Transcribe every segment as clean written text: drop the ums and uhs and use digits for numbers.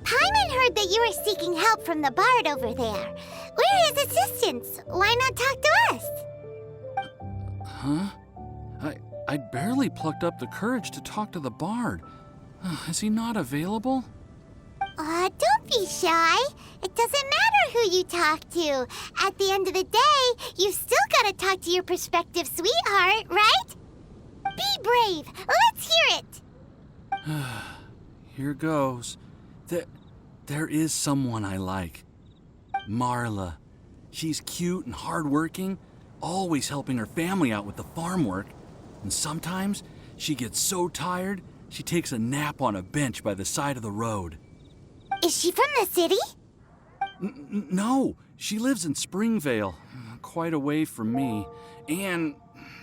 Paimon heard that you were seeking help from the bard over there. We're his assistants. Why not talk to us? Huh? I'd barely plucked up the courage to talk to the bard. Is he not available? Don't be shy. It doesn't matter who you talk to. At the end of the day, you've still got to talk to your prospective sweetheart, right? Be brave. Let's hear it. Here goes. There is someone I like. Marla. She's cute and hardworking, always helping her family out with the farm work. And sometimes she gets so tired, she takes a nap on a bench by the side of the road. Is she from the city? No, she lives in Springvale, quite away from me. And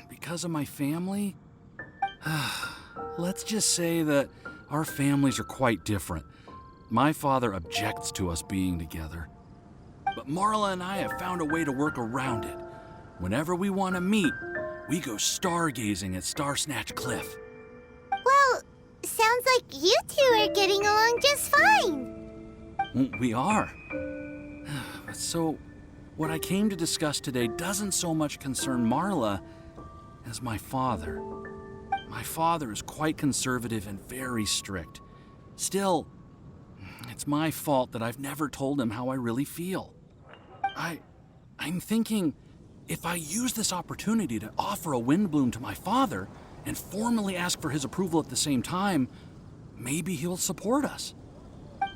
because of my family, let's just say that our families are quite different. My father objects to us being together. But Marla and I have found a way to work around it. Whenever we want to meet, we go stargazing at Star Snatch Cliff. Well, sounds like you two are getting along just fine. We are. So, what I came to discuss today doesn't so much concern Marla as my father. My father is quite conservative and very strict. Still, it's my fault that I've never told him how I really feel. I'm thinking, if I use this opportunity to offer a wind bloom to my father and formally ask for his approval at the same time, maybe he'll support us.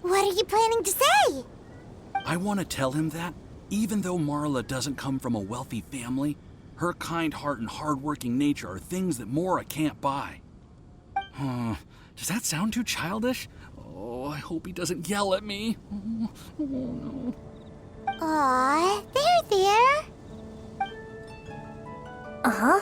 What are you planning to say? I want to tell him that, even though Marla doesn't come from a wealthy family, her kind heart and hardworking nature are things that Mora can't buy. Does that sound too childish? Oh, I hope he doesn't yell at me. Oh, no. Aw, there. Uh-huh.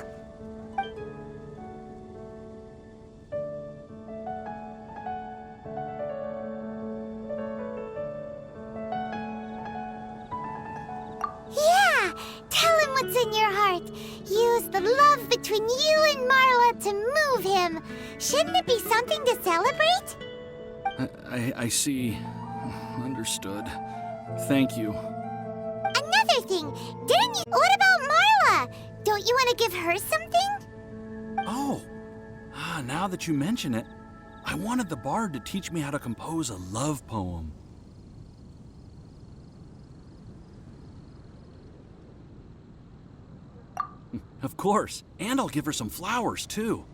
Yeah! Tell him what's in your heart. Use the love between you and Marla to move him. Shouldn't it be something to celebrate? I see. Understood. Thank you. Another thing, didn't you... What about Marla? Don't you want to give her something? Oh, now that you mention it, I wanted the bard to teach me how to compose a love poem. Of course, and I'll give her some flowers, too.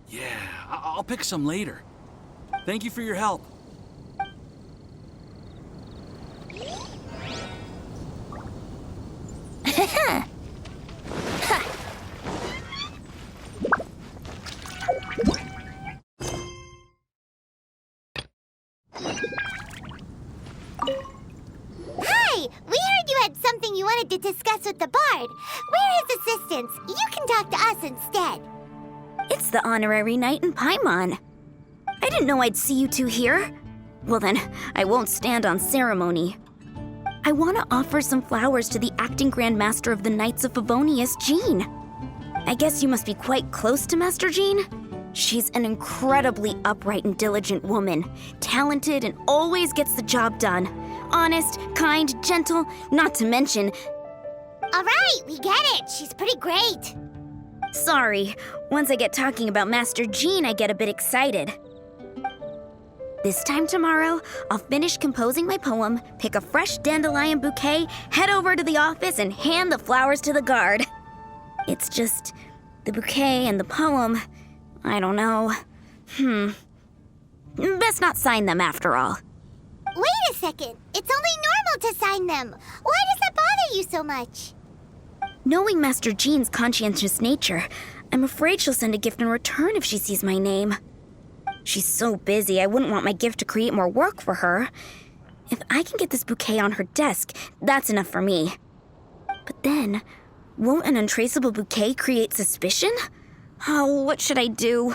Yeah, I'll pick some later. Thank you for your help. Hi! We heard you had something you wanted to discuss with the bard. We're his assistants. You can talk to us instead. It's the honorary knight in Paimon. I didn't know I'd see you two here. Well then, I won't stand on ceremony. I want to offer some flowers to the acting Grand Master of the Knights of Favonius, Jean. I guess you must be quite close to Master Jean? She's an incredibly upright and diligent woman, talented and always gets the job done. Honest, kind, gentle, not to mention... All right, we get it. She's pretty great. Sorry, once I get talking about Master Jean, I get a bit excited. This time tomorrow, I'll finish composing my poem, pick a fresh dandelion bouquet, head over to the office, and hand the flowers to the guard. It's just the bouquet and the poem, I don't know. Best not sign them after all. Wait a second. It's only normal to sign them. Why does that bother you so much? Knowing Master Jean's conscientious nature, I'm afraid she'll send a gift in return if she sees my name. She's so busy, I wouldn't want my gift to create more work for her. If I can get this bouquet on her desk, that's enough for me. But then, won't an untraceable bouquet create suspicion? Oh, what should I do?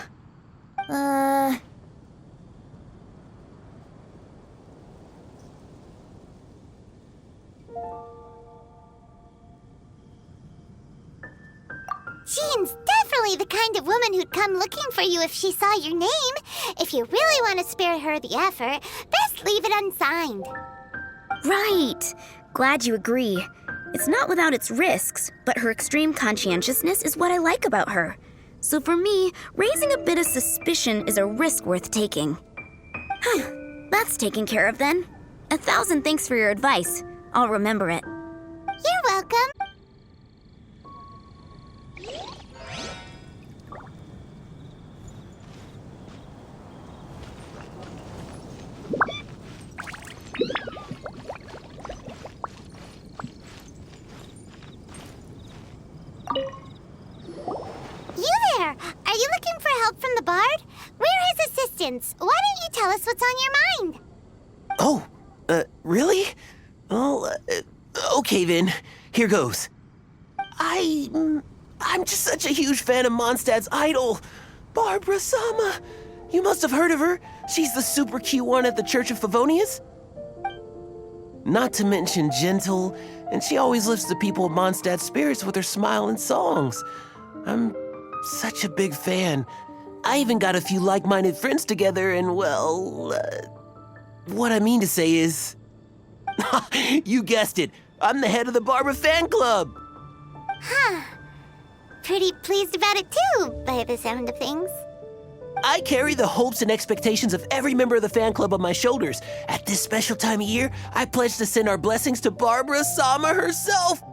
Jean's definitely the kind of woman who'd come looking for you if she saw your name. If you really want to spare her the effort, best leave it unsigned. Right. Glad you agree. It's not without its risks, but her extreme conscientiousness is what I like about her. So for me, raising a bit of suspicion is a risk worth taking. That's taken care of then. 1,000 thanks for your advice. I'll remember it. You're welcome. You there! Are you looking for help from the bard? We're his assistants. Why don't you tell us what's on your mind? Oh, really? Well, okay then. Here goes. I'm just such a huge fan of Mondstadt's idol, Barbara Sama. You must have heard of her. She's the super cute one at the Church of Favonius. Not to mention gentle, and she always lifts the people of Mondstadt's spirits with her smile and songs. I'm such a big fan. I even got a few like-minded friends together, and well, what I mean to say is, you guessed it. I'm the head of the Barbara fan club. Huh. Pretty pleased about it too, by the sound of things. I carry the hopes and expectations of every member of the fan club on my shoulders. At this special time of year, I pledge to send our blessings to Barbara Sama herself.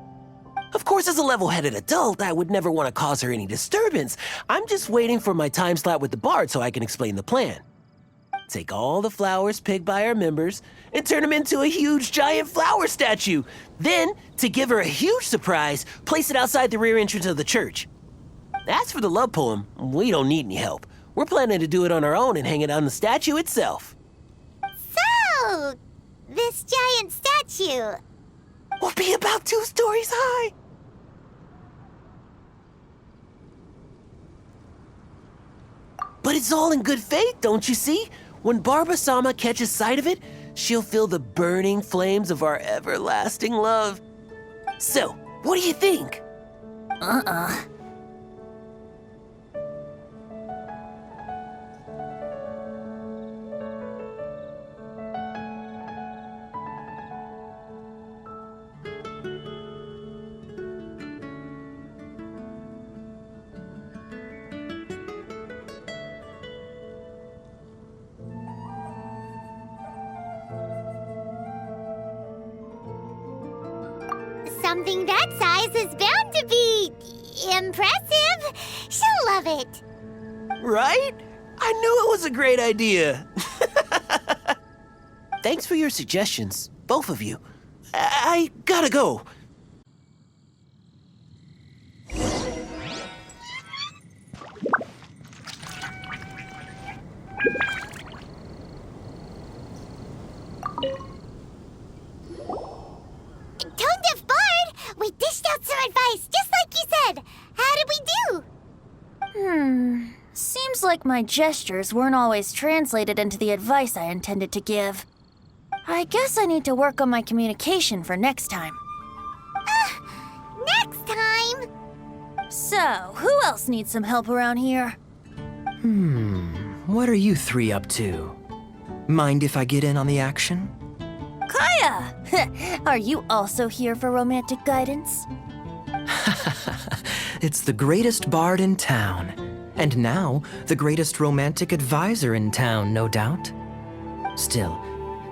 Of course, as a level-headed adult, I would never want to cause her any disturbance. I'm just waiting for my time slot with the bard so I can explain the plan. Take all the flowers picked by our members and turn them into a huge giant flower statue. Then, to give her a huge surprise, place it outside the rear entrance of the church. As for the love poem, we don't need any help. We're planning to do it on our own and hang it on the statue itself. So, this giant statue. Will be about 2 stories high. But it's all in good faith, don't you see? When Barbara Sama catches sight of it, she'll feel the burning flames of our everlasting love. So, what do you think? Something that size is bound to be impressive. She'll love it. Right? I knew it was a great idea. Thanks for your suggestions, both of you. I gotta go. Tone-deaf bard, we dished out some advice, just like you said. How did we do? Seems like my gestures weren't always translated into the advice I intended to give. I guess I need to work on my communication for next time. Next time. So, who else needs some help around here? What are you 3 up to? Mind if I get in on the action? KAEYA! Are you also here for romantic guidance? It's the greatest bard in town. And now, the greatest romantic advisor in town, no doubt. Still,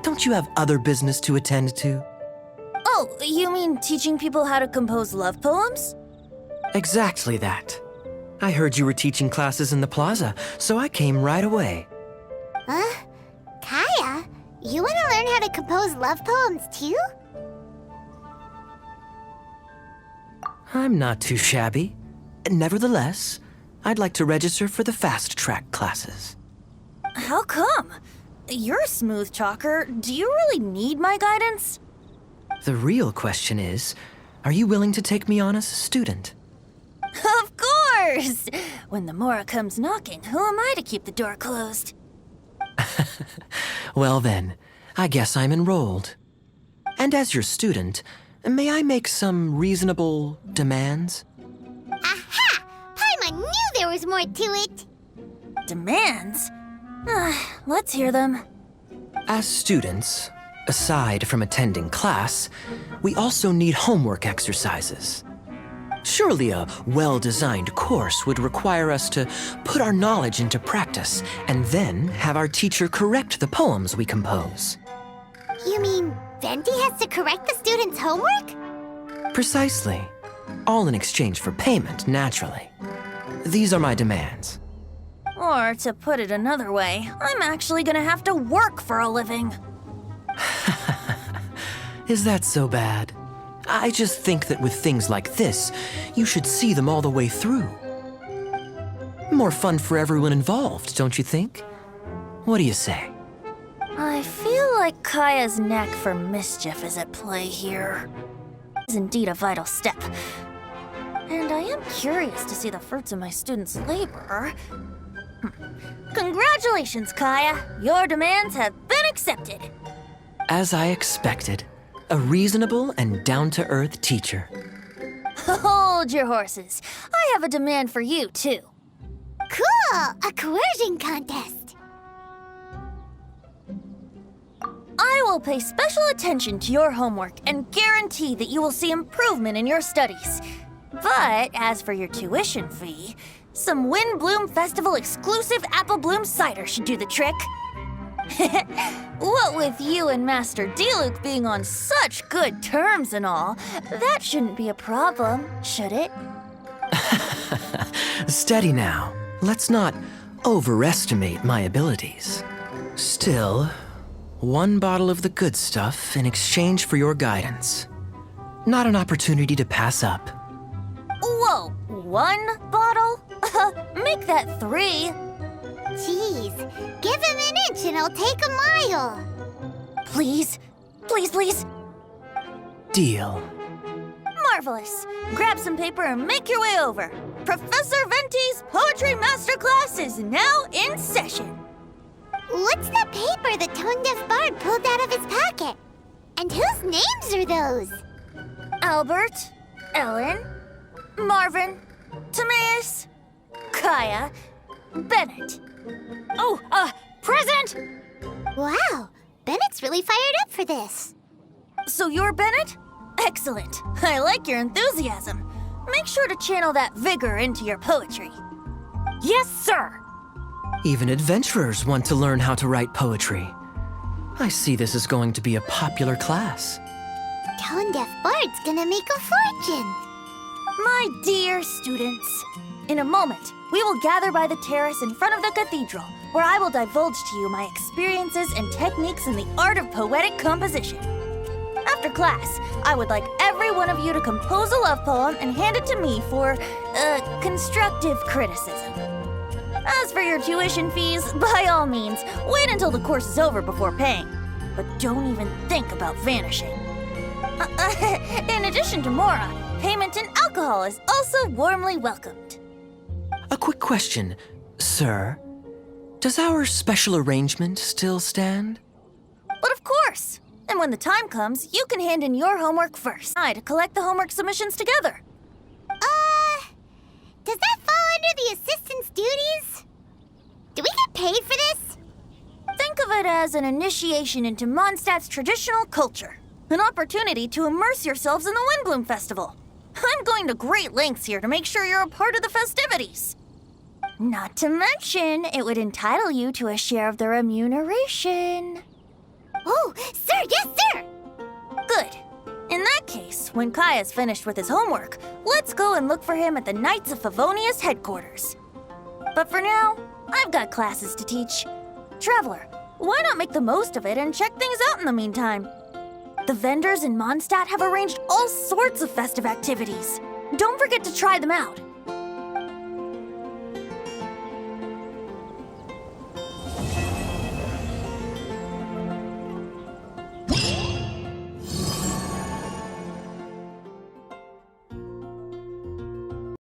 don't you have other business to attend to? Oh, you mean teaching people how to compose love poems? Exactly that. I heard you were teaching classes in the plaza, so I came right away. Huh? KAEYA, you want to learn how to compose love poems too? I'm not too shabby. Nevertheless, I'd like to register for the fast-track classes. How come? You're a smooth talker. Do you really need my guidance? The real question is, are you willing to take me on as a student? Of course! When the Mora comes knocking, who am I to keep the door closed? Well then, I guess I'm enrolled. And as your student, may I make some reasonable demands? Aha! I knew there was more to it. Demands? Let's hear them. As students, aside from attending class, we also need homework exercises. Surely a well-designed course would require us to put our knowledge into practice and then have our teacher correct the poems we compose. You mean Venti has to correct the students' homework? Precisely. All in exchange for payment, naturally. These are my demands. Or, to put it another way, I'm actually gonna have to work for a living. Is that so bad? I just think that with things like this, you should see them all the way through. More fun for everyone involved, don't you think? What do you say? I feel like KAEYA's knack for mischief is at play here. Is indeed a vital step. And I am curious to see the fruits of my students' labor. Congratulations, KAEYA! Your demands have been accepted! As I expected, a reasonable and down-to-earth teacher. Hold your horses. I have a demand for you, too. Cool! A coercion contest. I will pay special attention to your homework and guarantee that you will see improvement in your studies. But as for your tuition fee, some Wind Bloom Festival exclusive Apple Bloom cider should do the trick. What with you and Master Diluc being on such good terms and all, that shouldn't be a problem, should it? Steady now. Let's not overestimate my abilities. Still, one bottle of the good stuff in exchange for your guidance. Not an opportunity to pass up. Whoa, one bottle? Make that 3. Jeez, give him an inch and I'll take a mile. Please, please, please. Deal. Marvelous. Grab some paper and make your way over. Professor Venti's Poetry Masterclass is now in session. What's the paper the tone-deaf bard pulled out of his pocket? And whose names are those? Albert, Ellen, Marvin, Timaeus, KAEYA, Bennett. Oh, present! Wow, Bennett's really fired up for this. So you're Bennett? Excellent. I like your enthusiasm. Make sure to channel that vigor into your poetry. Yes, sir! Even adventurers want to learn how to write poetry. I see this is going to be a popular class. Tone-deaf bard's gonna make a fortune. My dear students, in a moment, we will gather by the terrace in front of the cathedral, where I will divulge to you my experiences and techniques in the art of poetic composition. After class, I would like every one of you to compose a love poem and hand it to me for, constructive criticism. As for your tuition fees, by all means, wait until the course is over before paying. But don't even think about vanishing. In addition to Mora, payment in alcohol is also warmly welcomed. A quick question, sir. Does our special arrangement still stand? But of course! And when the time comes, you can hand in your homework first. To collect the homework submissions together. Does that fall under the assistant's duties? Do we get paid for this? Think of it as an initiation into Mondstadt's traditional culture. An opportunity to immerse yourselves in the Windbloom Festival. I'm going to great lengths here to make sure you're a part of the festivities. Not to mention, it would entitle you to a share of the remuneration. Oh, sir, yes, sir! Good. In that case, when KAEYA's finished with his homework, let's go and look for him at the Knights of Favonius headquarters. But for now, I've got classes to teach. Traveler, why not make the most of it and check things out in the meantime? The vendors in Mondstadt have arranged all sorts of festive activities. Don't forget to try them out.